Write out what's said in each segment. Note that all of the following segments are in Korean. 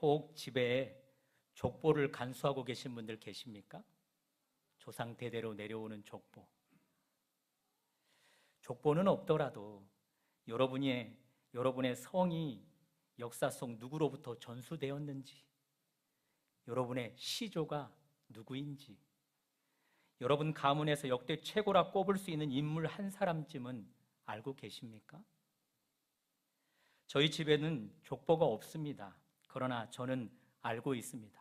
혹 집에 족보를 간수하고 계신 분들 계십니까? 조상 대대로 내려오는 족보. 족보는 없더라도 여러분의 성이 역사 속 누구로부터 전수되었는지, 여러분의 시조가 누구인지, 여러분 가문에서 역대 최고라 꼽을 수 있는 인물 한 사람쯤은 알고 계십니까? 저희 집에는 족보가 없습니다. 그러나 저는 알고 있습니다.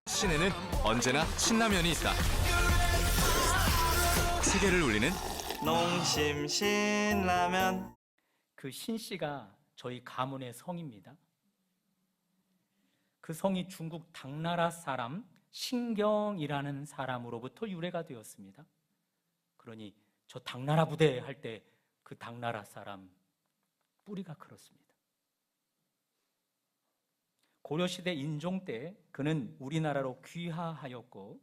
시내는 언제나 신라면이 있다. 세계를 울리는 농심 신라면. 그 신씨가 저희 가문의 성입니다. 그 성이 중국 당나라 사람 신경이라는 사람으로부터 유래가 되었습니다. 그러니 저 당나라 부대 할 때 그 당나라 사람 뿌리가 그렇습니다. 고려시대 인종 때 그는 우리나라로 귀화하였고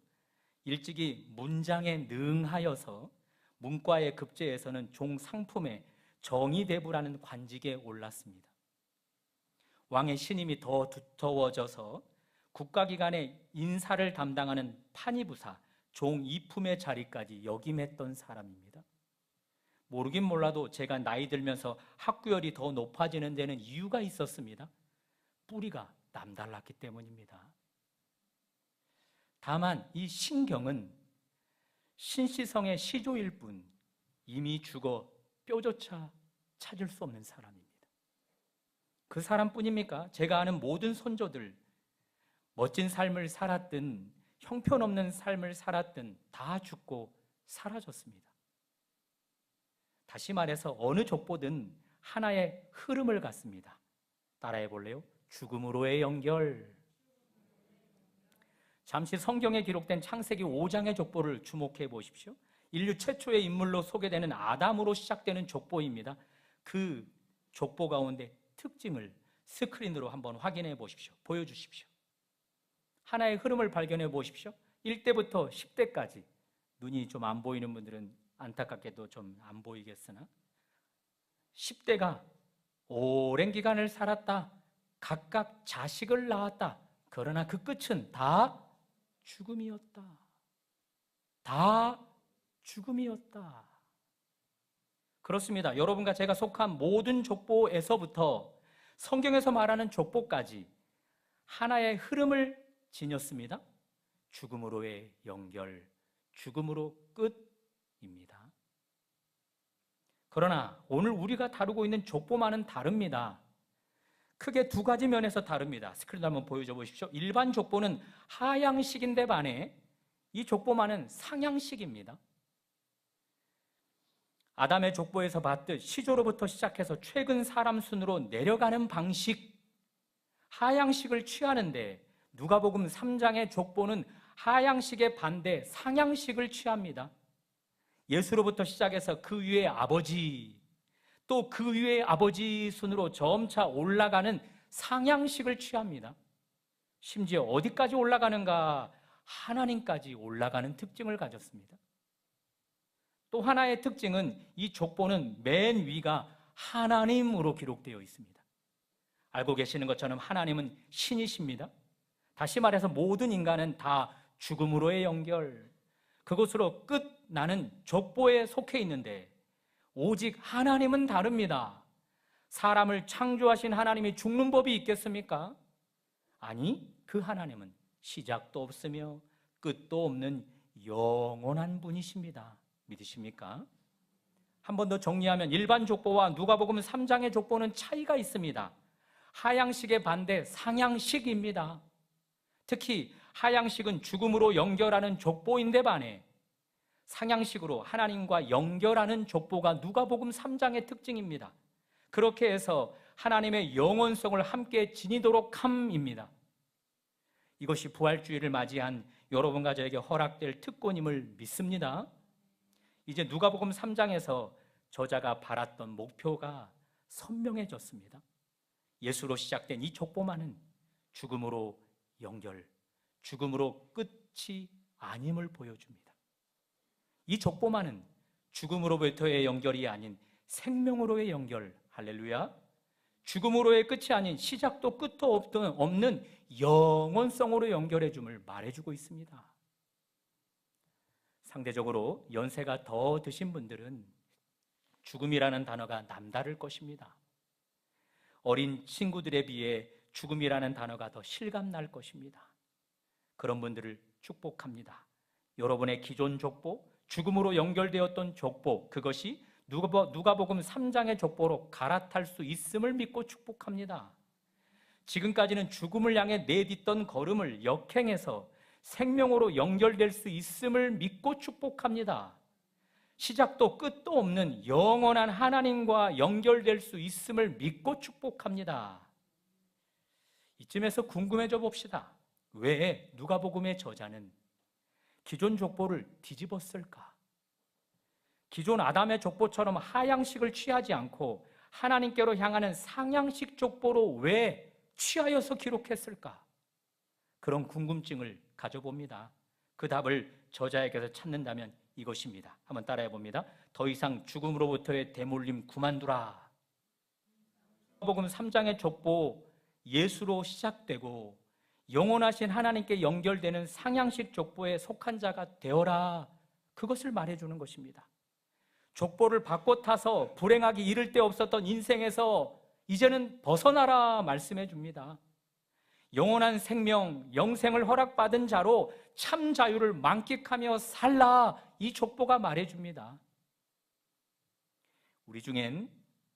일찍이 문장에 능하여서 문과에 급제해서는 종상품의 정의대부라는 관직에 올랐습니다. 왕의 신임이 더 두터워져서 국가기관의 인사를 담당하는 판의부사, 종이품의 자리까지 역임했던 사람입니다. 모르긴 몰라도 제가 나이 들면서 학구열이 더 높아지는 데는 이유가 있었습니다. 뿌리가 남달랐기 때문입니다. 다만 이 신경은 신시성의 시조일 뿐 이미 죽어 뼈조차 찾을 수 없는 사람입니다. 그 사람뿐입니까? 제가 아는 모든 손조들, 멋진 삶을 살았든 형편없는 삶을 살았든 다 죽고 사라졌습니다. 다시 말해서 어느 족보든 하나의 흐름을 갖습니다. 따라해 볼래요? 죽음으로의 연결. 잠시 성경에 기록된 창세기 5장의 족보를 주목해 보십시오. 인류 최초의 인물로 소개되는 아담으로 시작되는 족보입니다. 그 족보 가운데 특징을 스크린으로 한번 확인해 보십시오. 보여주십시오. 하나의 흐름을 발견해 보십시오. 1대부터 10대까지. 눈이 좀 안 보이는 분들은 안타깝게도 좀 안 보이겠으나 10대가 오랜 기간을 살았다. 각각 자식을 낳았다. 그러나 그 끝은 다 죽음이었다. 다 죽음이었다. 그렇습니다. 여러분과 제가 속한 모든 족보에서부터 성경에서 말하는 족보까지 하나의 흐름을 지녔습니다. 죽음으로의 연결, 죽음으로 끝입니다. 그러나 오늘 우리가 다루고 있는 족보만은 다릅니다. 크게 두 가지 면에서 다릅니다. 스크린 한번 보여줘 보십시오. 일반 족보는 하향식인데 반해 이 족보만은 상향식입니다. 아담의 족보에서 봤듯 시조로부터 시작해서 최근 사람 순으로 내려가는 방식, 하향식을 취하는데 누가복음 3장의 족보는 하향식의 반대 상향식을 취합니다. 예수로부터 시작해서 그 위에 아버지, 또 그 위에 아버지 순으로 점차 올라가는 상향식을 취합니다. 심지어 어디까지 올라가는가? 하나님까지 올라가는 특징을 가졌습니다. 또 하나의 특징은 이 족보는 맨 위가 하나님으로 기록되어 있습니다. 알고 계시는 것처럼 하나님은 신이십니다. 다시 말해서 모든 인간은 다 죽음으로의 연결, 그것으로 끝나는 족보에 속해 있는데 오직 하나님은 다릅니다. 사람을 창조하신 하나님이 죽는 법이 있겠습니까? 아니, 그 하나님은 시작도 없으며 끝도 없는 영원한 분이십니다. 믿으십니까? 한 번 더 정리하면 일반 족보와 누가복음 3장의 족보는 차이가 있습니다. 하향식의 반대 상향식입니다. 특히 하향식은 죽음으로 연결하는 족보인데 반해 상향식으로 하나님과 연결하는 족보가 누가복음 3장의 특징입니다. 그렇게 해서 하나님의 영원성을 함께 지니도록 함입니다. 이것이 부활주의를 맞이한 여러분과 저에게 허락될 특권임을 믿습니다. 이제 누가복음 3장에서 저자가 바랐던 목표가 선명해졌습니다. 예수로 시작된 이 족보만은 죽음으로 연결, 죽음으로 끝이 아님을 보여줍니다. 이 족보만은 죽음으로부터의 연결이 아닌 생명으로의 연결, 할렐루야, 죽음으로의 끝이 아닌 시작도 끝도 없는 영원성으로 연결해 줌을 말해주고 있습니다. 상대적으로 연세가 더 드신 분들은 죽음이라는 단어가 남다를 것입니다. 어린 친구들에 비해 죽음이라는 단어가 더 실감날 것입니다. 그런 분들을 축복합니다. 여러분의 기존 족보, 죽음으로 연결되었던 족보, 그것이 누가복음 3장의 족보로 갈아탈 수 있음을 믿고 축복합니다. 지금까지는 죽음을 향해 내딛던 걸음을 역행해서 생명으로 연결될 수 있음을 믿고 축복합니다. 시작도 끝도 없는 영원한 하나님과 연결될 수 있음을 믿고 축복합니다. 이쯤에서 궁금해져 봅시다. 왜 누가복음의 저자는 기존 족보를 뒤집었을까? 기존 아담의 족보처럼 하향식을 취하지 않고 하나님께로 향하는 상향식 족보로 왜 취하여서 기록했을까? 그런 궁금증을 가져봅니다. 그 답을 저자에게서 찾는다면 이것입니다. 한번 따라해 봅니다. 더 이상 죽음으로부터의 대물림 그만두라. 누가복음 3장의 족보, 예수로 시작되고 영원하신 하나님께 연결되는 상향식 족보에 속한 자가 되어라. 그것을 말해주는 것입니다. 족보를 바꿔 타서 불행하기 이를 데 없었던 인생에서 이제는 벗어나라 말씀해 줍니다. 영원한 생명, 영생을 허락받은 자로 참 자유를 만끽하며 살라. 이 족보가 말해줍니다. 우리 중엔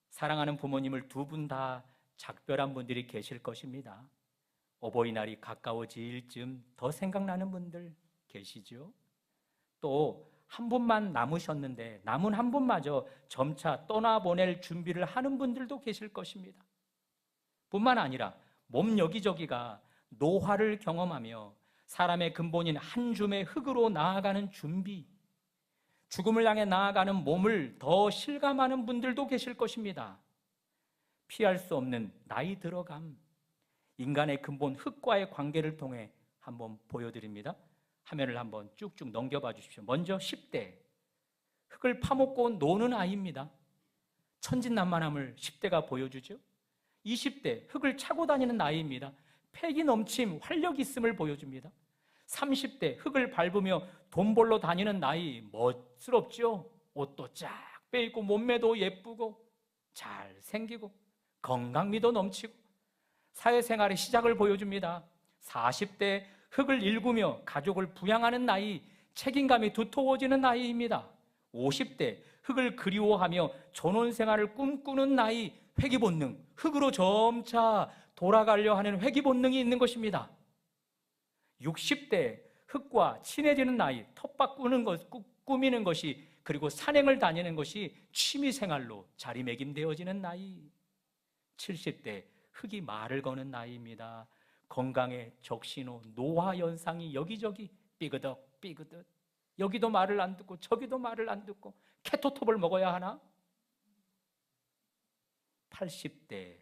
사랑하는 부모님을 두 분 다 작별한 분들이 계실 것입니다. 어버이날이 가까워질 즈음 더 생각나는 분들 계시죠? 또 한 분만 남으셨는데 남은 한 분마저 점차 떠나보낼 준비를 하는 분들도 계실 것입니다. 뿐만 아니라 몸 여기저기가 노화를 경험하며 사람의 근본인 한 줌의 흙으로 나아가는 준비, 죽음을 향해 나아가는 몸을 더 실감하는 분들도 계실 것입니다. 피할 수 없는 나이 들어감, 인간의 근본 흙과의 관계를 통해 한번 보여드립니다. 화면을 한번 쭉쭉 넘겨봐 주십시오. 먼저 10대, 흙을 파먹고 노는 아이입니다. 천진난만함을 10대가 보여주죠. 20대, 흙을 차고 다니는 나이입니다. 패기 넘침, 활력 있음을 보여줍니다. 30대, 흙을 밟으며 돈 벌러 다니는 나이, 멋스럽죠? 옷도 쫙 빼입고 몸매도 예쁘고 잘생기고 건강미도 넘치고 사회생활의 시작을 보여줍니다. 40대, 흙을 일구며 가족을 부양하는 나이, 책임감이 두터워지는 나이입니다. 50대, 흙을 그리워하며 전원생활을 꿈꾸는 나이, 회귀본능, 흙으로 점차 돌아가려 하는 회귀본능이 있는 것입니다. 60대, 흙과 친해지는 나이, 텃밭 꾸미는 것이, 그리고 산행을 다니는 것이 취미생활로 자리매김되어지는 나이. 70대, 흙이 말을 거는 나이입니다. 건강의 적신호, 노화 현상이 여기저기 삐그덕 삐그덕, 여기도 말을 안 듣고 저기도 말을 안 듣고 케토톱을 먹어야 하나? 80대,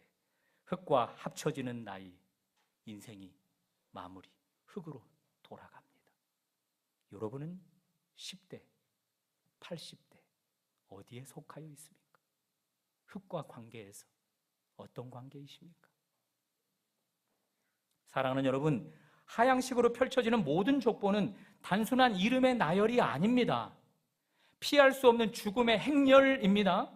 흙과 합쳐지는 나이, 인생이 마무리, 흙으로 돌아갑니다. 여러분은 10대, 80대 어디에 속하여 있습니까? 흙과 관계에서 어떤 관계이십니까? 사랑하는 여러분, 하향식으로 펼쳐지는 모든 족보는 단순한 이름의 나열이 아닙니다. 피할 수 없는 죽음의 행렬입니다.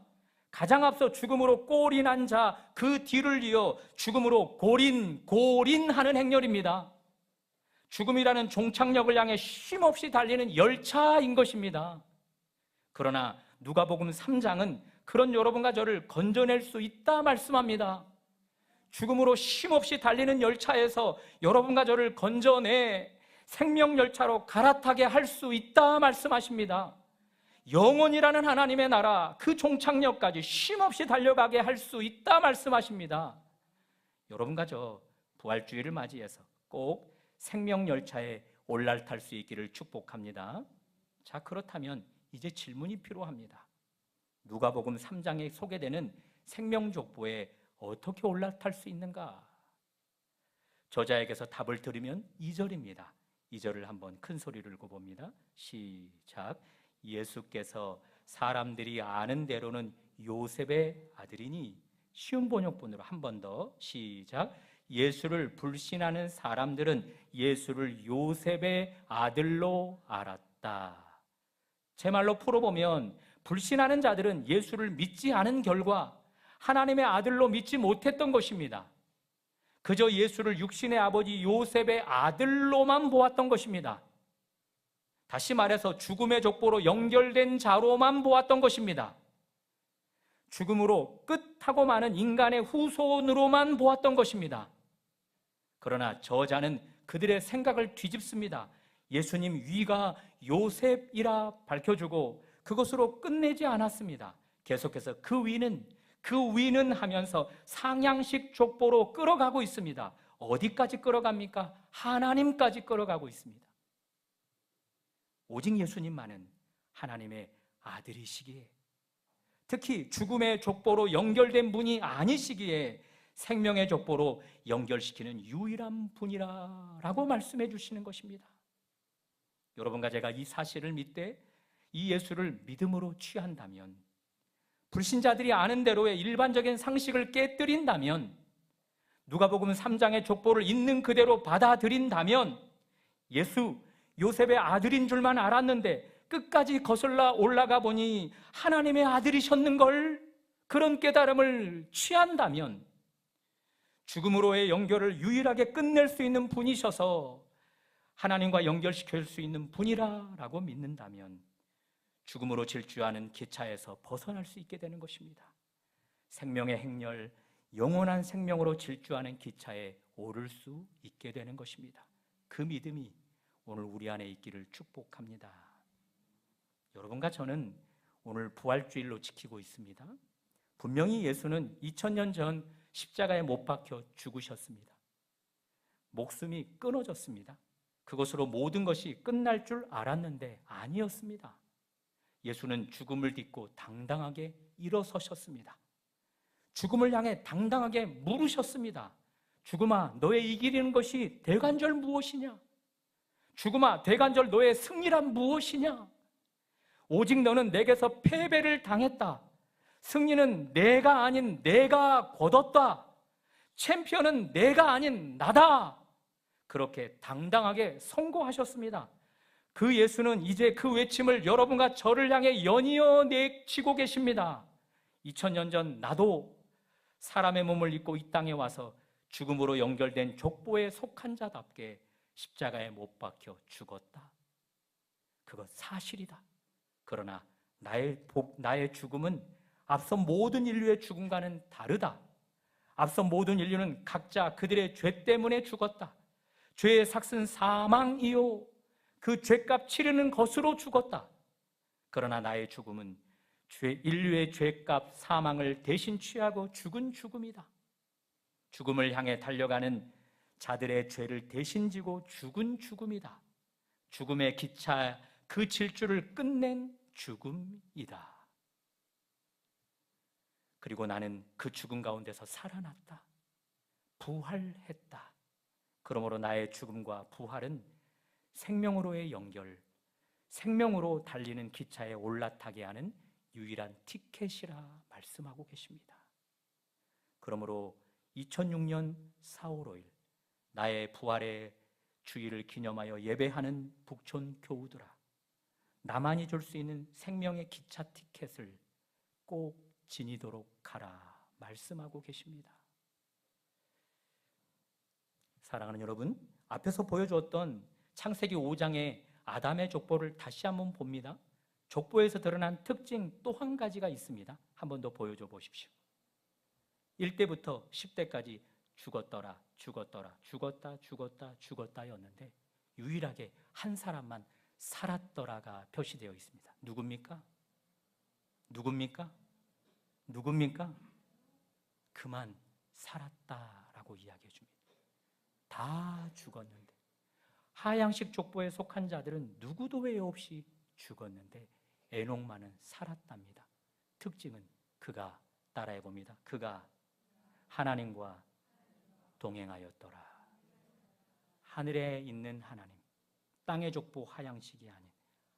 가장 앞서 죽음으로 골인한 자, 그 뒤를 이어 죽음으로 골인하는 행렬입니다. 죽음이라는 종착역을 향해 쉼없이 달리는 열차인 것입니다. 그러나 누가복음 3장은 그런 여러분과 저를 건져낼 수 있다 말씀합니다. 죽음으로 쉼없이 달리는 열차에서 여러분과 저를 건져내 생명 열차로 갈아타게 할 수 있다 말씀하십니다. 영원이라는 하나님의 나라, 그 종착역까지 쉼없이 달려가게 할 수 있다 말씀하십니다. 여러분과 저 부활주의를 맞이해서 꼭 생명 열차에 올라탈 수 있기를 축복합니다. 자, 그렇다면 이제 질문이 필요합니다. 누가복음 3장에 소개되는 생명족보에 어떻게 올라탈 수 있는가? 저자에게서 답을 들으면 2절입니다. 2절을 한번 큰 소리를 읽어봅니다. 시작. 예수께서 사람들이 아는 대로는 요셉의 아들이니 쉬운 번역본으로 한 번 더 시작. 예수를 불신하는 사람들은 예수를 요셉의 아들로 알았다. 제 말로 풀어보면 불신하는 자들은 예수를 믿지 않은 결과 하나님의 아들로 믿지 못했던 것입니다. 그저 예수를 육신의 아버지 요셉의 아들로만 보았던 것입니다. 다시 말해서 죽음의 족보로 연결된 자로만 보았던 것입니다. 죽음으로 끝하고 마는 인간의 후손으로만 보았던 것입니다. 그러나 저자는 그들의 생각을 뒤집습니다. 예수님 위가 요셉이라 밝혀주고 그것으로 끝내지 않았습니다. 계속해서 그 위는 하면서 상향식 족보로 끌어가고 있습니다. 어디까지 끌어갑니까? 하나님까지 끌어가고 있습니다. 오직 예수님만은 하나님의 아들이시기에, 특히 죽음의 족보로 연결된 분이 아니시기에 생명의 족보로 연결시키는 유일한 분이라고 말씀해 주시는 것입니다. 여러분과 제가 이 사실을 믿되 이 예수를 믿음으로 취한다면, 불신자들이 아는 대로의 일반적인 상식을 깨뜨린다면, 누가복음 3장의 족보를 있는 그대로 받아들인다면, 예수 요셉의 아들인 줄만 알았는데 끝까지 거슬러 올라가 보니 하나님의 아들이셨는걸, 그런 깨달음을 취한다면, 죽음으로의 연결을 유일하게 끝낼 수 있는 분이셔서 하나님과 연결시킬 수 있는 분이라고 믿는다면 죽음으로 질주하는 기차에서 벗어날 수 있게 되는 것입니다. 생명의 행렬, 영원한 생명으로 질주하는 기차에 오를 수 있게 되는 것입니다. 그 믿음이 오늘 우리 안에 있기를 축복합니다. 여러분과 저는 오늘 부활주일로 지키고 있습니다. 분명히 예수는 2000년 전 십자가에 못 박혀 죽으셨습니다. 목숨이 끊어졌습니다. 그것으로 모든 것이 끝날 줄 알았는데 아니었습니다. 예수는 죽음을 딛고 당당하게 일어서셨습니다. 죽음을 향해 당당하게 물으셨습니다. 죽음아, 너의 이기는 것이 대관절 무엇이냐? 죽음아, 대관절 너의 승리란 무엇이냐? 오직 너는 내게서 패배를 당했다. 승리는 내가 아닌 내가 거뒀다. 챔피언은 내가 아닌 나다. 그렇게 당당하게 선고하셨습니다. 그 예수는 이제 그 외침을 여러분과 저를 향해 연이어 내치고 계십니다. 2000년 전 나도 사람의 몸을 입고 이 땅에 와서 죽음으로 연결된 족보에 속한 자답게 십자가에 못 박혀 죽었다. 그것 사실이다. 그러나 나의 죽음은 앞서 모든 인류의 죽음과는 다르다. 앞서 모든 인류는 각자 그들의 죄 때문에 죽었다. 죄의 삭은 사망이요, 그 죄값 치르는 것으로 죽었다. 그러나 나의 죽음은 인류의 죄값 사망을 대신 취하고 죽은 죽음이다. 죽음을 향해 달려가는 자들의 죄를 대신 지고 죽은 죽음이다. 죽음의 기차 그 질주를 끝낸 죽음이다. 그리고 나는 그 죽음 가운데서 살아났다. 부활했다. 그러므로 나의 죽음과 부활은 생명으로의 연결, 생명으로 달리는 기차에 올라타게 하는 유일한 티켓이라 말씀하고 계십니다. 그러므로 2006년 4월 5일 나의 부활의 주일을 기념하여 예배하는 북촌 교우들아, 나만이 줄 수 있는 생명의 기차 티켓을 꼭 지니도록 하라 말씀하고 계십니다. 사랑하는 여러분, 앞에서 보여주었던 창세기 5장의 아담의 족보를 다시 한번 봅니다. 족보에서 드러난 특징 또 한 가지가 있습니다. 한 번 더 보여줘 보십시오. 1대부터 10대까지 죽었더라, 죽었더라, 죽었다, 죽었다, 죽었다였는데 유일하게 한 사람만 살았더라가 표시되어 있습니다. 누굽니까? 누굽니까? 누굽니까? 그만 살았다라고 이야기해 줍니다. 다 죽었는데, 하향식 족보에 속한 자들은 누구도 외 없이 죽었는데 에녹만은 살았답니다. 특징은 그가, 따라해 봅니다. 그가 하나님과 동행하였더라. 하늘에 있는 하나님, 땅의 족보 하향식이 아닌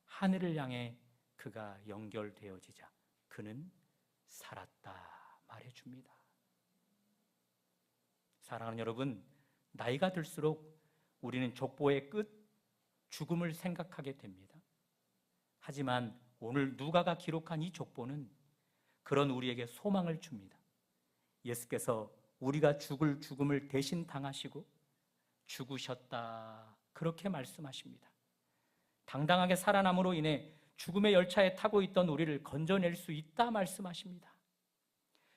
하늘을 향해 그가 연결되어지자 그는 살았다 말해줍니다. 사랑하는 여러분, 나이가 들수록 우리는 족보의 끝, 죽음을 생각하게 됩니다. 하지만 오늘 누가가 기록한 이 족보는 그런 우리에게 소망을 줍니다. 예수께서 우리가 죽을 죽음을 대신 당하시고 죽으셨다, 그렇게 말씀하십니다. 당당하게 살아남으로 인해 죽음의 열차에 타고 있던 우리를 건져낼 수 있다 말씀하십니다.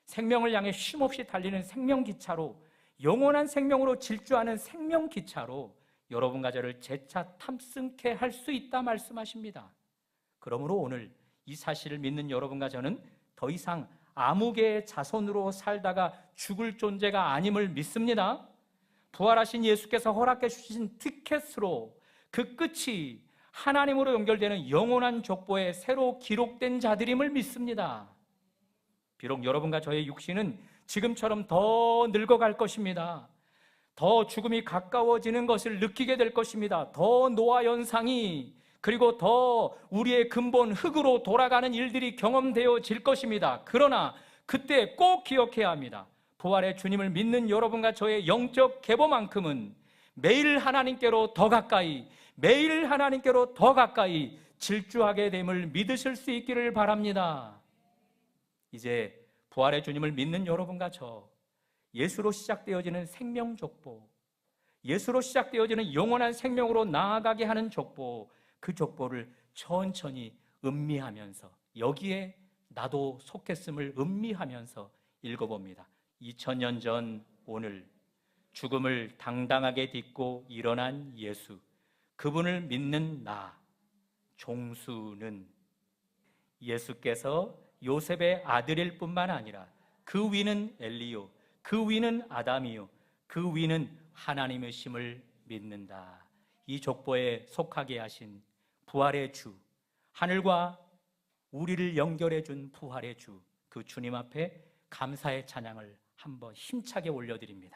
생명을 향해 쉼없이 달리는 생명기차로, 영원한 생명으로 질주하는 생명기차로 여러분과 저를 재차 탑승케 할 수 있다 말씀하십니다. 그러므로 오늘 이 사실을 믿는 여러분과 저는 더 이상 아무개의 자손으로 살다가 죽을 존재가 아님을 믿습니다. 부활하신 예수께서 허락해 주신 티켓으로 그 끝이 하나님으로 연결되는 영원한 족보에 새로 기록된 자들임을 믿습니다. 비록 여러분과 저의 육신은 지금처럼 더 늙어갈 것입니다. 더 죽음이 가까워지는 것을 느끼게 될 것입니다. 더 노화 연상이, 그리고 더 우리의 근본 흙으로 돌아가는 일들이 경험되어질 것입니다. 그러나 그때 꼭 기억해야 합니다. 부활의 주님을 믿는 여러분과 저의 영적 계보만큼은 매일 하나님께로 더 가까이, 매일 하나님께로 더 가까이 질주하게 됨을 믿으실 수 있기를 바랍니다. 이제 부활의 주님을 믿는 여러분과 저, 예수로 시작되어지는 생명 족보, 예수로 시작되어지는 영원한 생명으로 나아가게 하는 족보, 그 족보를 천천히 음미하면서, 여기에 나도 속했음을 음미하면서 읽어봅니다. 2000년 전 오늘 죽음을 당당하게 딛고 일어난 예수, 그분을 믿는 나 종수는 예수께서 요셉의 아들일 뿐만 아니라 그 위는 엘리요, 그 위는 아담이요, 그 위는 하나님이심을 믿는다. 이 족보에 속하게 하신 부활의 주, 하늘과 우리를 연결해 준 부활의 주, 그 주님 앞에 감사의 찬양을 한번 힘차게 올려드립니다.